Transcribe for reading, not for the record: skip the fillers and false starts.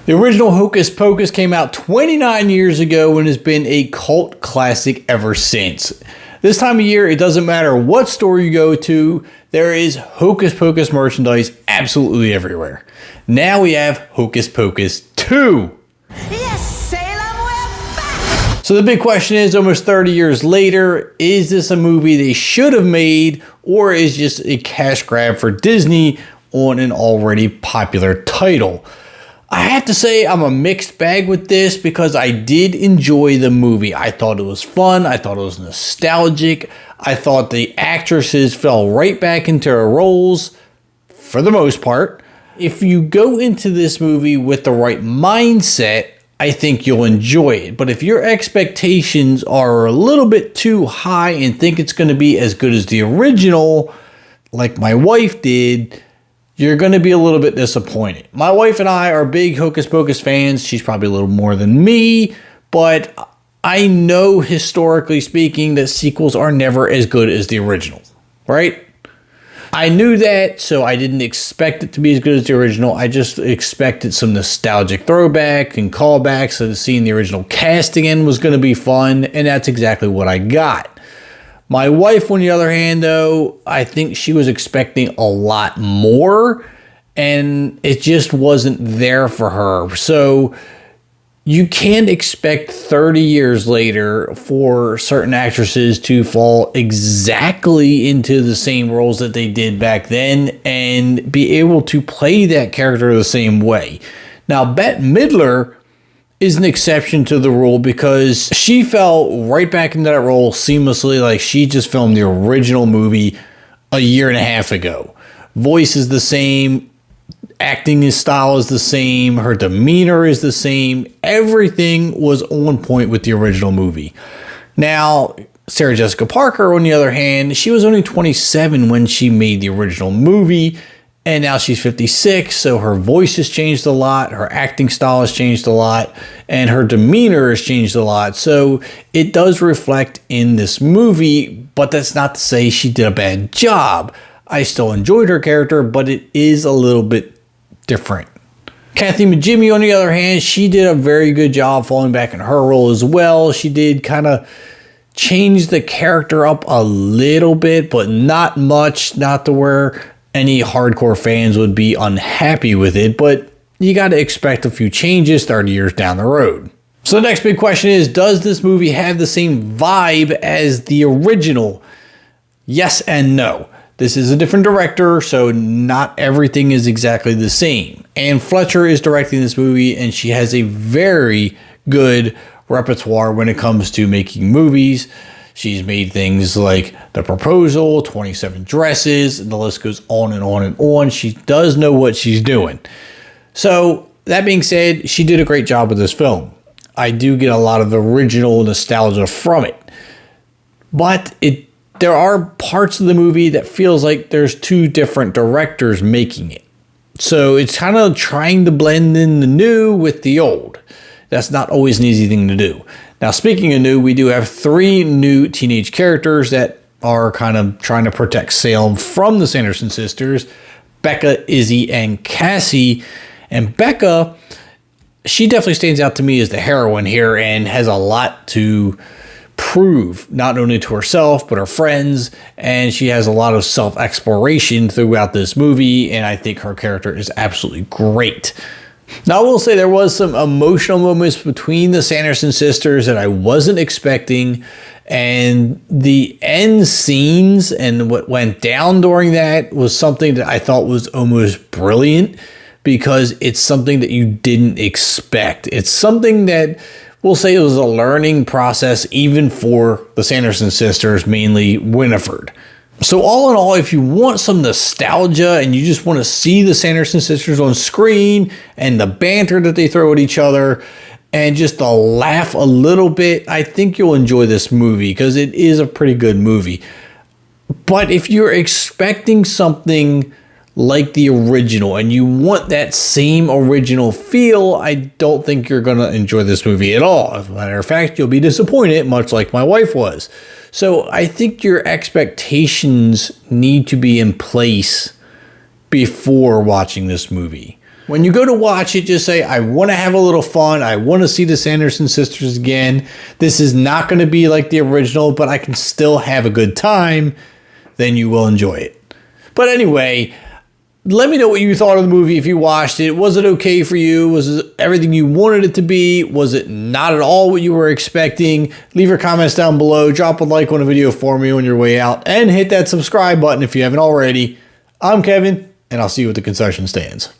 The original Hocus Pocus came out 29 years ago and has been a cult classic ever since. This time of year, it doesn't matter what store you go to, there is Hocus Pocus merchandise absolutely everywhere. Now we have Hocus Pocus 2. Yes, Salem, we're back! So the big question is, almost 30 years later, is this a movie they should have made, or is just a cash grab for Disney on an already popular title? I have to say I'm a mixed bag with this because I did enjoy the movie. I thought it was fun. I thought it was nostalgic. I thought the actresses fell right back into their roles for the most part. If you go into this movie with the right mindset, I think you'll enjoy it. But if your expectations are a little bit too high and think it's going to be as good as the original, like my wife did, you're going to be a little bit disappointed. My wife and I are big Hocus Pocus fans. She's probably a little more than me, but I know historically speaking that sequels are never as good as the original, right? I knew that, so I didn't expect it to be as good as the original. I just expected some nostalgic throwback and callbacks, so seeing the original cast again was going to be fun, and that's exactly what I got. My wife, on the other hand, though, I think she was expecting a lot more, and it just wasn't there for her. So you can't expect 30 years later for certain actresses to fall exactly into the same roles that they did back then and be able to play that character the same way. Now, Bette Midler is an exception to the rule because she fell right back into that role seamlessly, like she just filmed the original movie a year and a half ago. Voice is the same, acting style is the same, her demeanor is the same, everything was on point with the original movie. Now, Sarah Jessica Parker, on the other hand, she was only 27 when she made the original movie, and now she's 56, so her voice has changed a lot, her acting style has changed a lot, and her demeanor has changed a lot. So it does reflect in this movie, but that's not to say she did a bad job. I still enjoyed her character, but it is a little bit different. Kathy Najimy, on the other hand, she did a very good job falling back in her role as well. She did kind of change the character up a little bit, but not much, not to where any hardcore fans would be unhappy with it, but you got to expect a few changes 30 years down the road. So the next big question is, does this movie have the same vibe as the original? Yes and no. This is a different director, so not everything is exactly the same. Anne Fletcher is directing this movie, and she has a very good repertoire when it comes to making movies. She's made things like The Proposal, 27 Dresses, and the list goes on and on and on. She does know what she's doing. So that being said, she did a great job with this film. I do get a lot of original nostalgia from it. But there are parts of the movie that feels like there's two different directors making it. So it's kind of trying to blend in the new with the old. That's not always an easy thing to do. Now, speaking of new, we do have 3 new teenage characters that are kind of trying to protect Salem from the Sanderson sisters, Becca, Izzy, and Cassie. And Becca, she definitely stands out to me as the heroine here and has a lot to prove, not only to herself, but her friends. And she has a lot of self-exploration throughout this movie, and I think her character is absolutely great. Now, I will say there was some emotional moments between the Sanderson sisters that I wasn't expecting, and the end scenes and what went down during that was something that I thought was almost brilliant because it's something that you didn't expect. It's something that we'll say it was a learning process even for the Sanderson sisters, mainly Winifred. So all in all, if you want some nostalgia and you just want to see the Sanderson sisters on screen and the banter that they throw at each other and just to laugh a little bit, I think you'll enjoy this movie because it is a pretty good movie. But if you're expecting something like the original and you want that same original feel, I don't think you're going to enjoy this movie at all. As a matter of fact, you'll be disappointed, much like my wife was. So I think your expectations need to be in place before watching this movie. When you go to watch it, just say, I want to have a little fun. I want to see the Sanderson sisters again. This is not going to be like the original, but I can still have a good time. Then you will enjoy it. But anyway, let me know what you thought of the movie if you watched it. Was it okay for you? Was it everything you wanted it to be? Was it not at all what you were expecting? Leave your comments down below. Drop a like on the video for me on your way out. And hit that subscribe button if you haven't already. I'm Kevin, and I'll see you at the concession stands.